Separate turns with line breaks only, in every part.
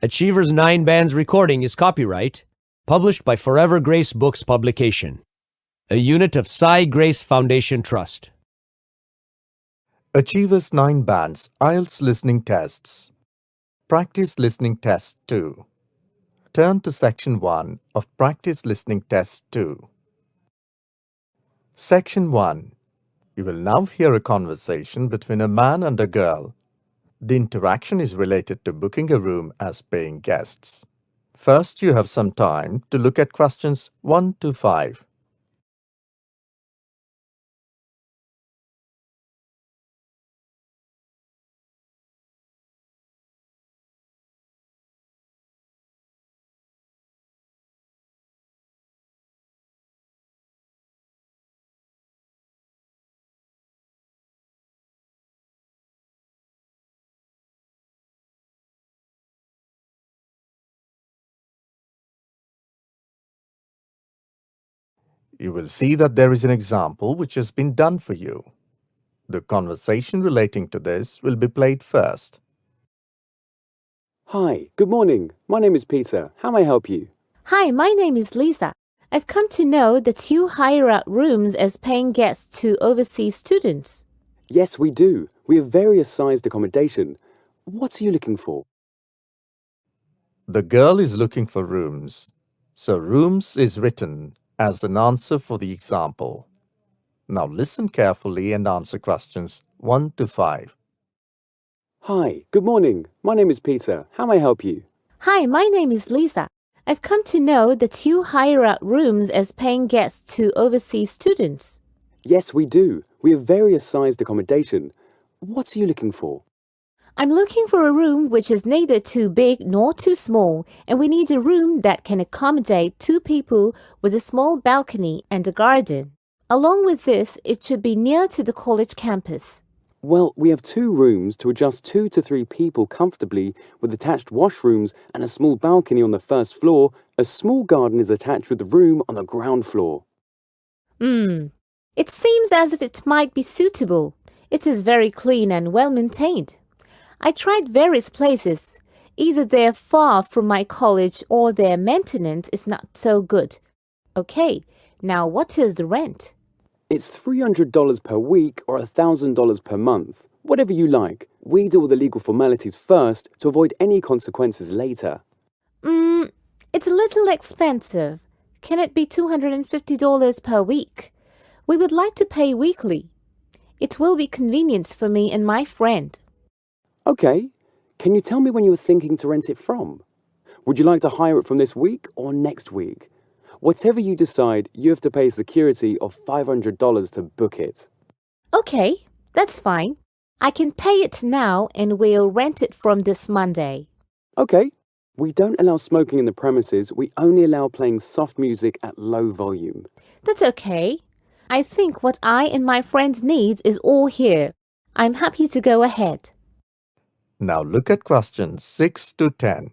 Achiever's 9 Bands recording is copyright, published by Forever Grace Books Publication, a unit of Cy Grace Foundation Trust.
Achievers 9 Bands IELTS Listening Tests. Practice Listening Test 2. Turn to Section 1 of Practice Listening Test 2. Section 1. You will now hear a conversation between a man and a girl. The interaction is related to booking a room as paying guests. First, you have some time to look at questions 1 to 5. You will see that there is an example which has been done for you. The conversation relating to this will be played first.
Hi, good morning. My name is Peter. How may I help you?
Hi, my name is Lisa. I've come to know that you hire out rooms as paying guests to overseas students.
Yes, we do. We have various sized accommodation. What are you looking for?
The girl is looking for rooms, so rooms is written as an answer for the example. Now listen carefully and answer questions 1 to 5.
Hi, good morning. My name is Peter. How may I help you?
Hi, my name is Lisa. I've come to know that you hire out rooms as paying guests to overseas students.
Yes, we do. We have various sized accommodation. What are you looking for?
I'm looking for a room which is neither too big nor too small, and we need a room that can accommodate 2 people with a small balcony and a garden. Along with this, it should be near to the college campus.
Well, we have 2 rooms to adjust 2 to 3 people comfortably with attached washrooms and a small balcony on the first floor. A small garden is attached with the room on the ground floor.
It seems as if it might be suitable. It is very clean and well maintained. I tried various places. Either they're far from my college or their maintenance is not so good. Okay, now what is the rent?
It's $300 per week or $1,000 per month. Whatever you like. We deal with the legal formalities first to avoid any consequences later.
It's a little expensive. Can it be $250 per week? We would like to pay weekly. It will be convenient for me and my friend.
Okay. Can you tell me when you were thinking to rent it from? Would you like to hire it from this week or next week? Whatever you decide, you have to pay security of $500 to book it.
Okay, that's fine. I can pay it now and we'll rent it from this Monday.
Okay. We don't allow smoking in the premises. We only allow playing soft music at low volume.
That's okay. I think what I and my friend need is all here. I'm happy to go ahead.
Now look at questions 6 to 10.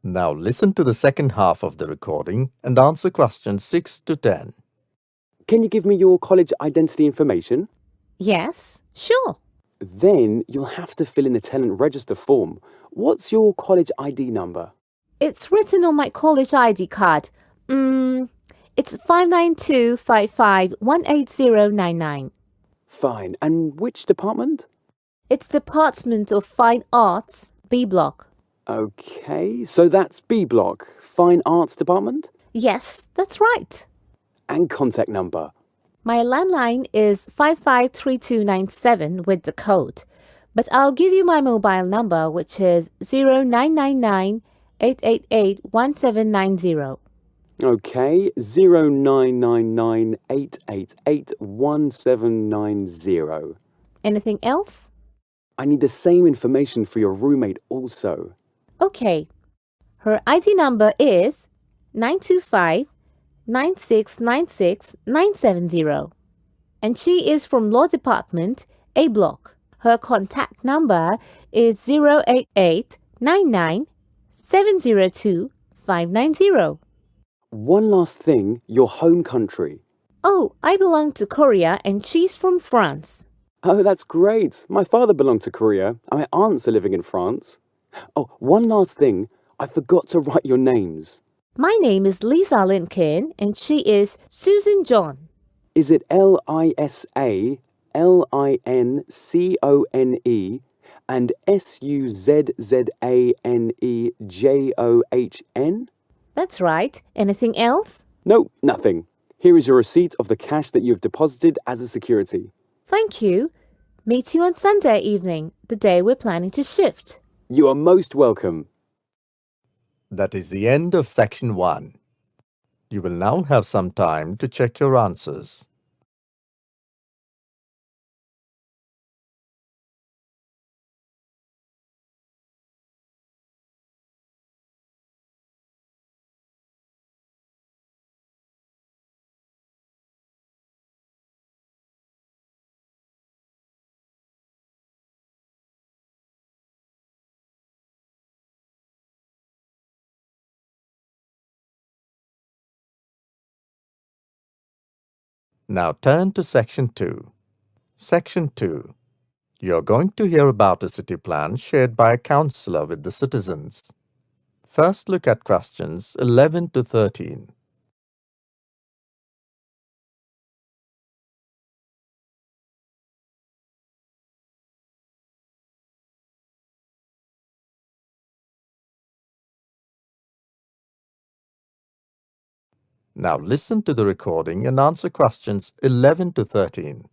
Now listen to the second half of the recording and answer questions 6 to 10.
Can you give me your college identity information?
Yes, sure.
Then you'll have to fill in the tenant register form. What's your college ID number?
It's written on my college ID card. It's 59255-18099.
Fine. And which department?
It's Department of Fine Arts, B Block.
Okay, so that's B Block, Fine Arts Department?
Yes, that's right.
And contact number?
My landline is 553297 with the code, but I'll give you my mobile number, which is 0999-888-1790.
Okay, 0999-888-1790.
Anything else?
I need the same information for your roommate also.
Okay. Her ID number is 925-9696-970. And she is from Law Department, A Block. Her contact number is 088-99-702-590.
One last thing, your home country.
Oh, I belong to Korea and she's from France.
Oh, that's great. My father belonged to Korea and my aunts are living in France. Oh, one last thing. I forgot to write your names.
My name is Lisa Lincoln and she is Susan John.
Is it LISA, LINCONE and SUZZANEJOHN?
That's right. Anything else?
No, nothing. Here is your receipt of the cash that you have deposited as a security.
Thank you. Meet you on Sunday evening, the day we're planning to shift.
You are most welcome.
That is the end of section 1. You will now have some time to check your answers. Now turn to section 2. Section 2. You are going to hear about a city plan shared by a councillor with the citizens. First look at questions 11 to 13. Now listen to the recording and answer questions 11 to 13.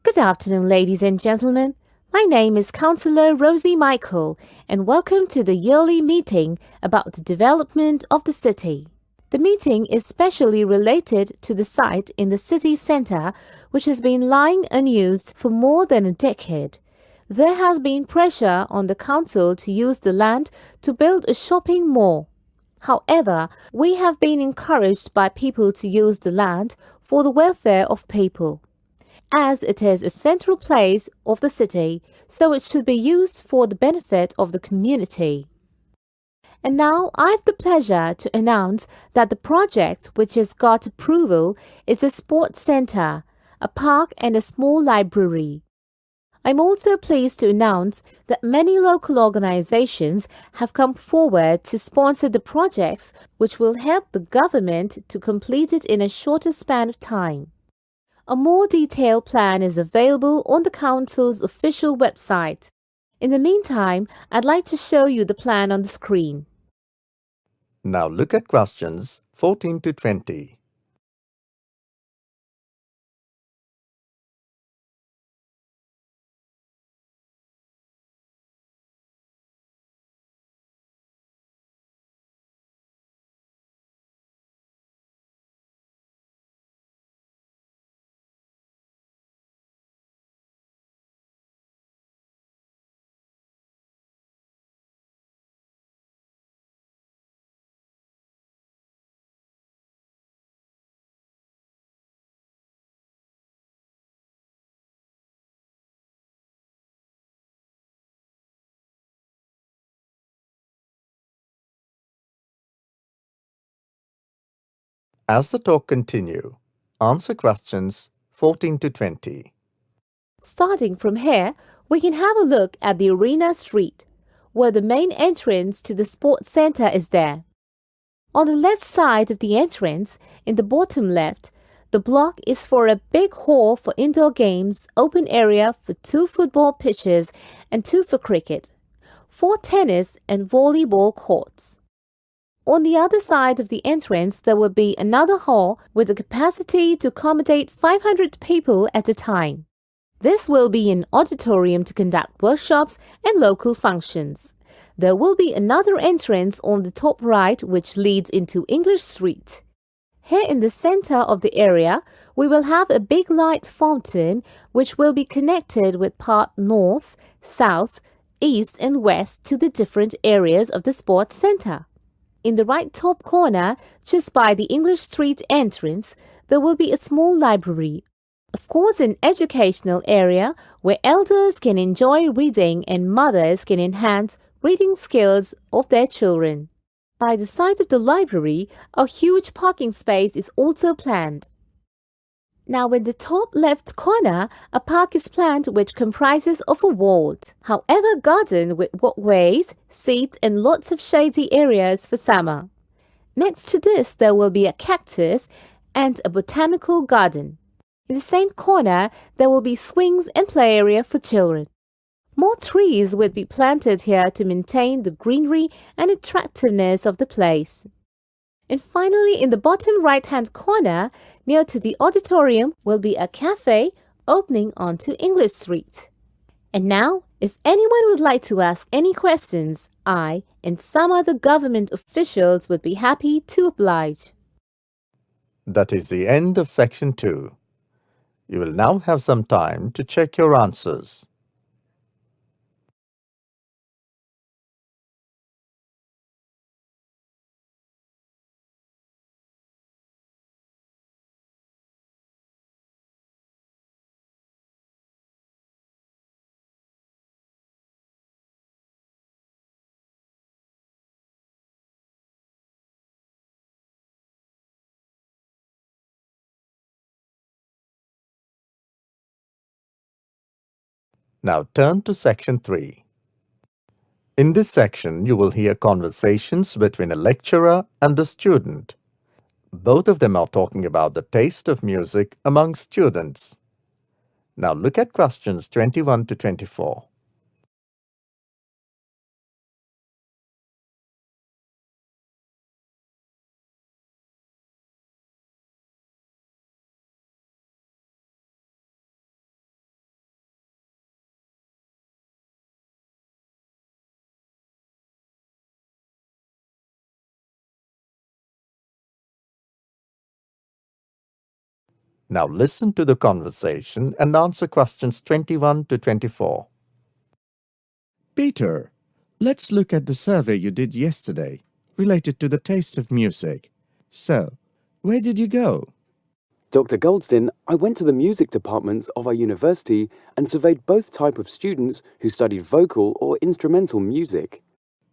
Good afternoon, ladies and gentlemen. My name is Councillor Rosie Michael, and welcome to the yearly meeting about the development of the city. The meeting is specially related to the site in the city centre, which has been lying unused for more than a decade. There has been pressure on the council to use the land to build a shopping mall. However, we have been encouraged by people to use the land for the welfare of people. As it is a central place of the city, so it should be used for the benefit of the community. And now I have the pleasure to announce that the project which has got approval is a sports centre, a park and a small library. I'm also pleased to announce that many local organizations have come forward to sponsor the projects which will help the government to complete it in a shorter span of time. A more detailed plan is available on the Council's official website. In the meantime, I'd like to show you the plan on the screen.
Now look at questions 14 to 20. As the talk continue, answer questions 14 to 20.
Starting from here, we can have a look at the Arena Street, where the main entrance to the sports center is there. On the left side of the entrance, in the bottom left, the block is for a big hall for indoor games, open area for 2 football pitches and 2 for cricket, 4 tennis and volleyball courts. On the other side of the entrance, there will be another hall with the capacity to accommodate 500 people at a time. This will be an auditorium to conduct workshops and local functions. There will be another entrance on the top right which leads into English Street. Here in the center of the area, we will have a big light fountain which will be connected with part north, south, east and west to the different areas of the sports center. in the right top corner, just by the English Street entrance, there will be a small library. Of course, an educational area where elders can enjoy reading and mothers can enhance reading skills of their children. By the side of the library, a huge parking space is also planned. Now, in the top left corner, a park is planned which comprises of a walled, however garden with walkways, seats and lots of shady areas for summer. Next to this, there will be a cactus and a botanical garden. In the same corner, there will be swings and play area for children. More trees would be planted here to maintain the greenery and attractiveness of the place. And finally, in the bottom right-hand corner, near to the auditorium, will be a cafe opening onto English Street. And now, if anyone would like to ask any questions, I and some other government officials would be happy to oblige.
That is the end of section 2. You will now have some time to check your answers. Now turn to section 3. In this section, you will hear conversations between a lecturer and a student. Both of them are talking about the taste of music among students. Now look at questions 21 to 24. Now listen to the conversation and answer questions 21 to 24.
Peter, let's look at the survey you did yesterday related to the taste of music. So, where did you go?
Dr. Goldston, I went to the music departments of our university and surveyed both type of students who studied vocal or instrumental music.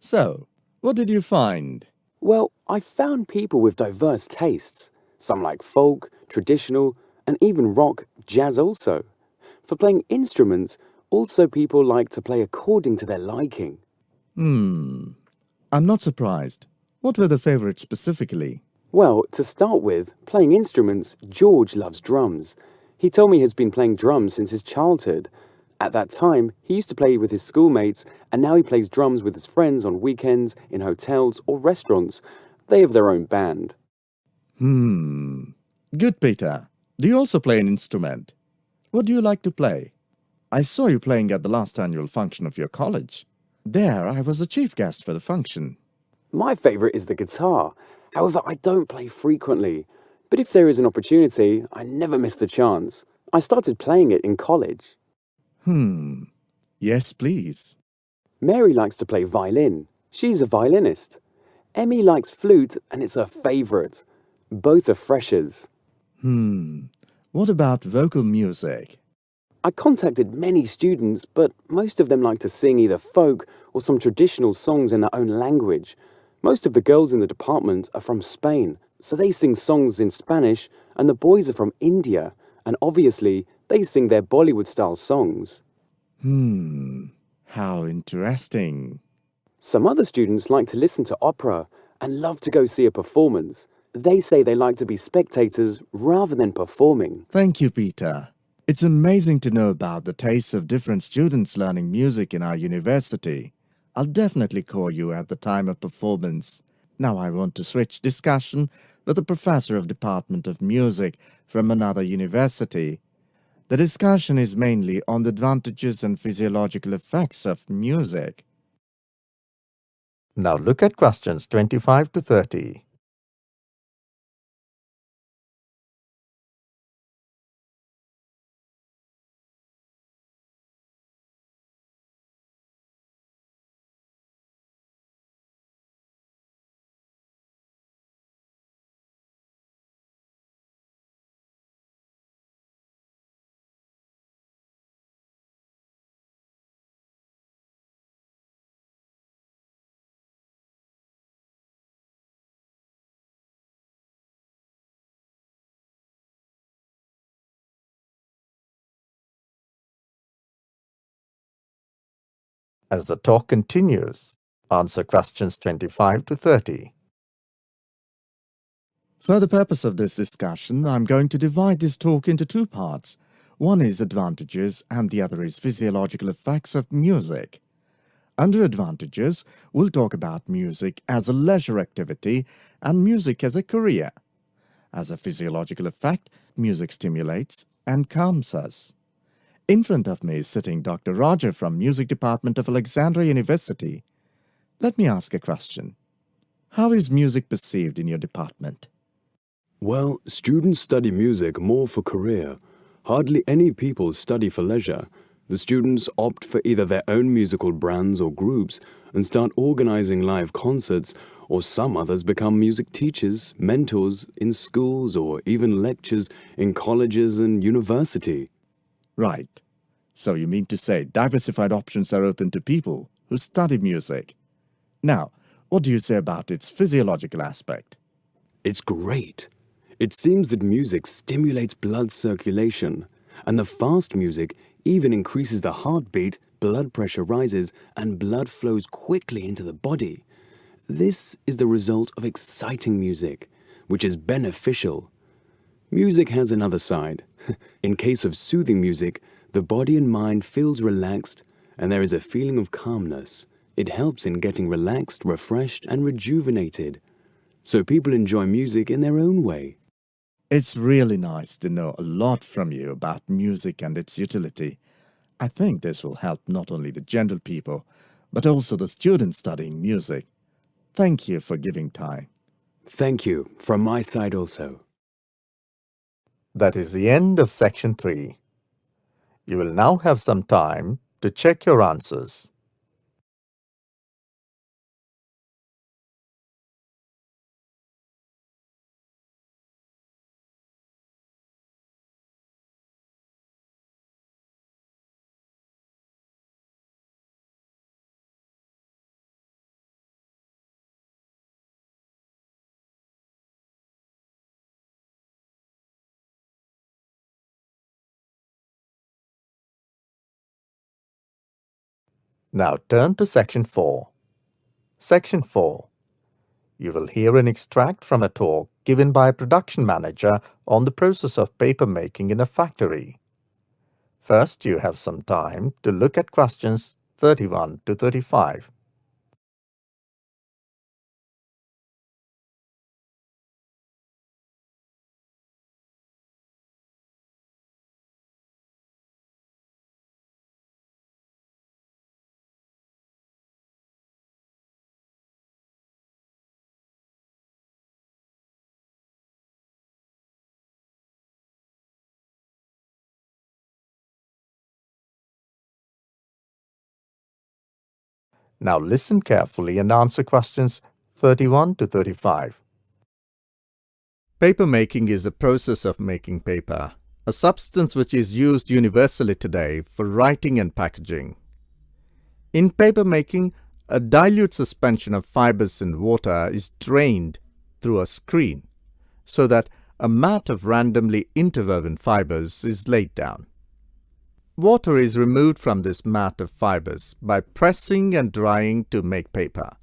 So, what did you find?
Well, I found people with diverse tastes. Some like folk, traditional, and even rock, jazz also. For playing instruments, also people like to play according to their liking.
I'm not surprised. What were the favorites specifically?
Well, to start with, playing instruments, George loves drums. He told me he's been playing drums since his childhood. At that time, he used to play with his schoolmates, and now he plays drums with his friends on weekends, in hotels or restaurants. They have their own band.
Good, Peter. Do you also play an instrument? What do you like to play? I saw you playing at the last annual function of your college. There, I was the chief guest for the function.
My favourite is the guitar. However, I don't play frequently. But if there is an opportunity, I never miss the chance. I started playing it in college.
Yes, please.
Mary likes to play violin. She's a violinist. Emmy likes flute, and it's her favourite. Both are freshers.
What about vocal music?
I contacted many students, but most of them like to sing either folk or some traditional songs in their own language. Most of the girls in the department are from Spain, so they sing songs in Spanish, and the boys are from India, and obviously they sing their Bollywood-style songs.
How interesting.
Some other students like to listen to opera and love to go see a performance. They say they like to be spectators rather than performing.
Thank you, Peter. It's amazing to know about the tastes of different students learning music in our university. I'll definitely call you at the time of performance. Now I want to switch discussion with a professor of Department of Music from another university. The discussion is mainly on the advantages and physiological effects of music.
Now look at questions 25 to 30. As the talk continues, answer questions 25 to 30.
For the purpose of this discussion, I'm going to divide this talk into two parts. One is advantages and the other is physiological effects of music. Under advantages, we'll talk about music as a leisure activity and music as a career. As a physiological effect, music stimulates and calms us. In front of me is sitting Dr. Roger from Music Department of Alexandria University. Let me ask a question. How is music perceived in your department?
Well, students study music more for career. Hardly any people study for leisure. The students opt for either their own musical brands or groups and start organizing live concerts, or some others become music teachers, mentors in schools, or even lectures in colleges and university.
Right. So you mean to say diversified options are open to people who study music. Now, what do you say about its physiological aspect?
It's great. It seems that music stimulates blood circulation, and the fast music even increases the heartbeat, blood pressure rises, and blood flows quickly into the body. This is the result of exciting music, which is beneficial. Music has another side. In case of soothing music, the body and mind feels relaxed, and there is a feeling of calmness. It helps in getting relaxed, refreshed, and rejuvenated. So people enjoy music in their own way.
It's really nice to know a lot from you about music and its utility. I think this will help not only the general people, but also the students studying music. Thank you for giving time.
Thank you, from my side also.
That is the end of section 3. You will now have some time to check your answers. Now turn to section 4. Section 4. You will hear an extract from a talk given by a production manager on the process of paper making in a factory. First, you have some time to look at questions 31 to 35. Now listen carefully and answer questions 31 to 35.
Paper making is the process of making paper, a substance which is used universally today for writing and packaging. In paper making, a dilute suspension of fibers in water is drained through a screen so that a mat of randomly interwoven fibers is laid down. Water is removed from this mat of fibers by pressing and drying to make paper.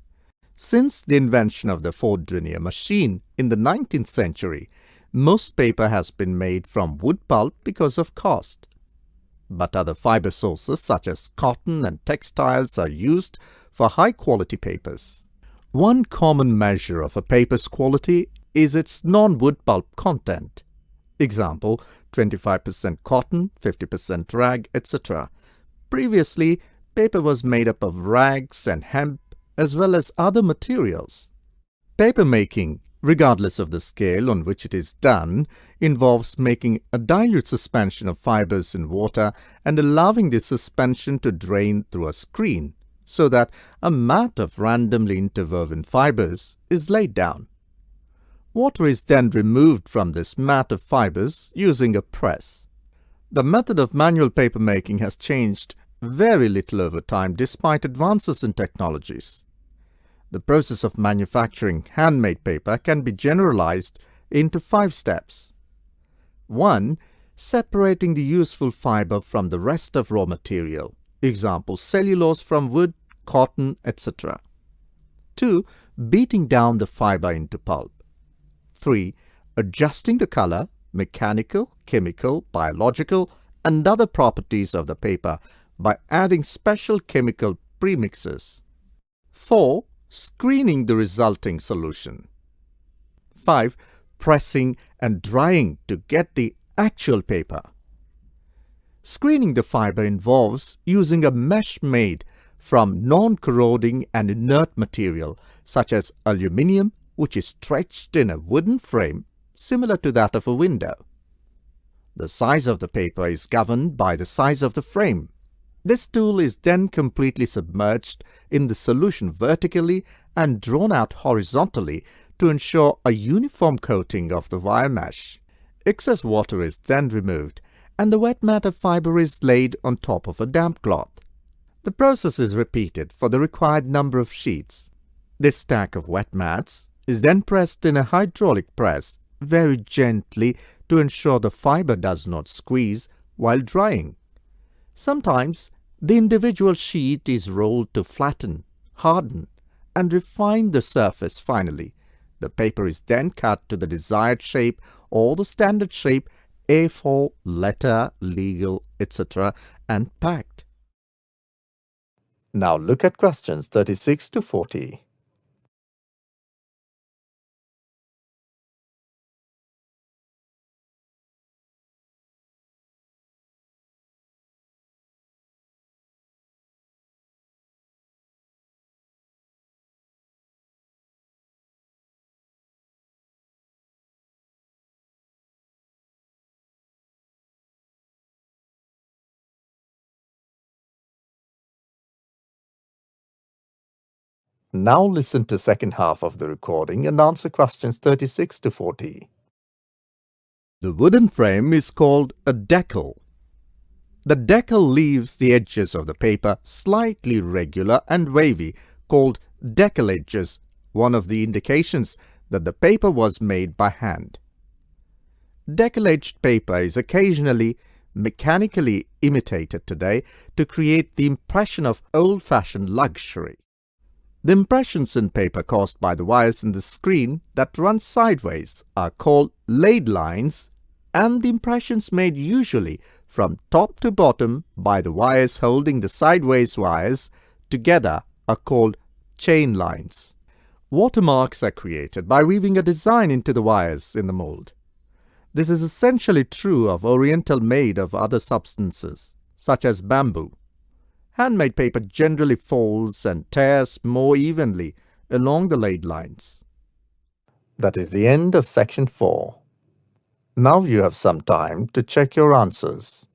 Since the invention of the Ford denier machine in the 19th century, most paper has been made from wood pulp because of cost. But other fiber sources such as cotton and textiles are used for high-quality papers. One common measure of a paper's quality is its non-wood pulp content. Example, 25% cotton, 50% rag, etc. Previously, paper was made up of rags and hemp as well as other materials. Paper making, regardless of the scale on which it is done, involves making a dilute suspension of fibers in water and allowing this suspension to drain through a screen so that a mat of randomly interwoven fibers is laid down. Water is then removed from this mat of fibers using a press. The method of manual paper making has changed very little over time despite advances in technologies. The process of manufacturing handmade paper can be generalized into 5 steps. 1. Separating the useful fiber from the rest of raw material.
Example, cellulose from wood, cotton, etc. 2. Beating down the fiber into pulp. 3. Adjusting the color, mechanical, chemical, biological, and other properties of the paper by adding special chemical premixes. 4. Screening the resulting solution. 5. Pressing and drying to get the actual paper. Screening the fiber involves using a mesh made from non-corroding and inert material such as aluminium, which is stretched in a wooden frame similar to that of a window. The size of the paper is governed by the size of the frame. This tool is then completely submerged in the solution vertically and drawn out horizontally to ensure a uniform coating of the wire mesh. Excess water is then removed and the wet matter fiber is laid on top of a damp cloth. The process is repeated for the required number of sheets. This stack of wet mats is then pressed in a hydraulic press very gently to ensure the fiber does not squeeze while drying. Sometimes the individual sheet is rolled to flatten, harden, and refine the surface finally. The paper is then cut to the desired shape or the standard shape A4, letter, legal, etc. and packed.
Now look at questions 36 to 40. Now listen to second half of the recording and answer questions 36 to 40.
The wooden frame is called a decal. The decal leaves the edges of the paper slightly regular and wavy, called decal edges, one of the indications that the paper was made by hand. Decal-edged paper is occasionally mechanically imitated today to create the impression of old-fashioned luxury. The impressions in paper caused by the wires in the screen that run sideways are called laid lines, and the impressions made usually from top to bottom by the wires holding the sideways wires together are called chain lines. Watermarks are created by weaving a design into the wires in the mold. This is essentially true of oriental made of other substances, such as bamboo. Handmade paper generally folds and tears more evenly along the laid lines.
That is the end of section 4. Now you have some time to check your answers.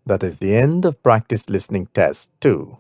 That is the end of practice listening test 2.